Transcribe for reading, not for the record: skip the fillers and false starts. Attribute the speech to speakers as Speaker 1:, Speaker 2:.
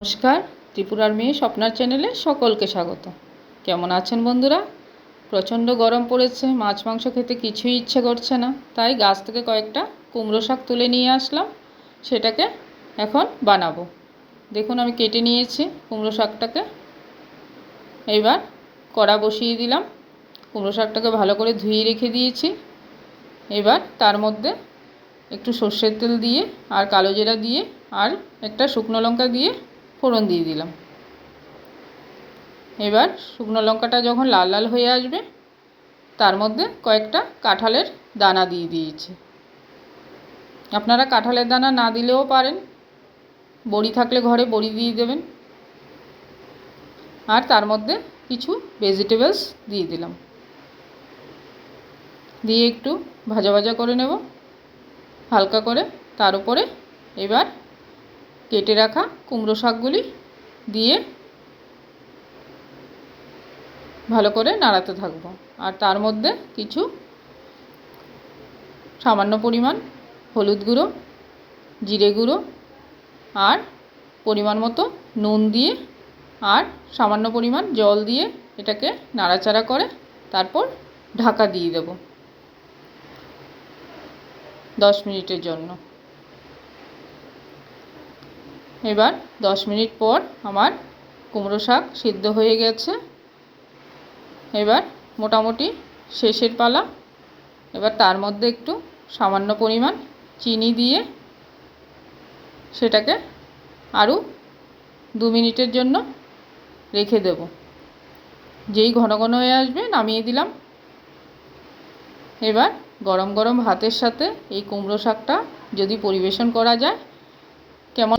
Speaker 1: নমস্কার, ত্রিপুরার মেয়ে স্বপ্নার চ্যানেলে সকলকে স্বাগত। কেমন আছেন বন্ধুরা? প্রচণ্ড গরম পড়েছে, মাছ মাংস খেতে কিছুই ইচ্ছে করছে না, তাই গাছ থেকে কয়েকটা কুমড়ো শাক তুলে নিয়ে আসলাম, সেটাকে এখন বানাবো। দেখুন আমি কেটে নিয়েছি কুমড়ো শাকটাকে। এইবার কড়া বসিয়ে দিলাম, কুমড়ো শাকটাকে ভালো করে ধুয়ে রেখে দিয়েছি। এবার তার মধ্যে একটু সর্ষের তেল দিয়ে আর কালো জিরা দিয়ে আর একটা শুকনো লঙ্কা দিয়ে ফোড়ন দিয়ে দিলাম। এবার শুকনো লঙ্কাটা যখন লাল লাল হয়ে আসবে তার মধ্যে কয়েকটা কাঁঠালের দানা দিয়ে দিয়েছি। আপনারা কাঁঠালের দানা না দিলেও পারেন, বড়ি থাকলে ঘরে বড়ি দিয়ে দেবেন। আর তার মধ্যে কিছু ভেজিটেবলস দিয়ে দিলাম, দিয়ে একটু ভাজা ভাজা করে নেব হালকা করে। তার উপরে এবার কেটে রাখা কুমড়ো শাকগুলি দিয়ে ভালো করে নাড়াতে থাকবো। আর তার মধ্যে কিছু সামান্য পরিমাণ হলুদ গুঁড়ো, জিরে গুঁড়ো আর পরিমাণ মতো নুন দিয়ে আর সামান্য পরিমাণ জল দিয়ে এটাকে নাড়াচাড়া করে তারপর ঢাকা দিয়ে দেব 10 মিনিটের জন্য। এবার 10 মিনিট পর আমার কুমড়ো শাক সিদ্ধ হয়ে গেছে। এবার মোটামুটি শেষের পালা। এবার তার মধ্যে একটু সামান্য পরিমাণ চিনি দিয়ে সেটাকে আরও 2 মিনিটের জন্য রেখে দেব। যেই ঘন ঘন হয়ে আসবে নামিয়ে দিলাম। এবার গরম গরম ভাতের সাথে এই কুমড়ো শাকটা যদি পরিবেশন করা যায় কেমন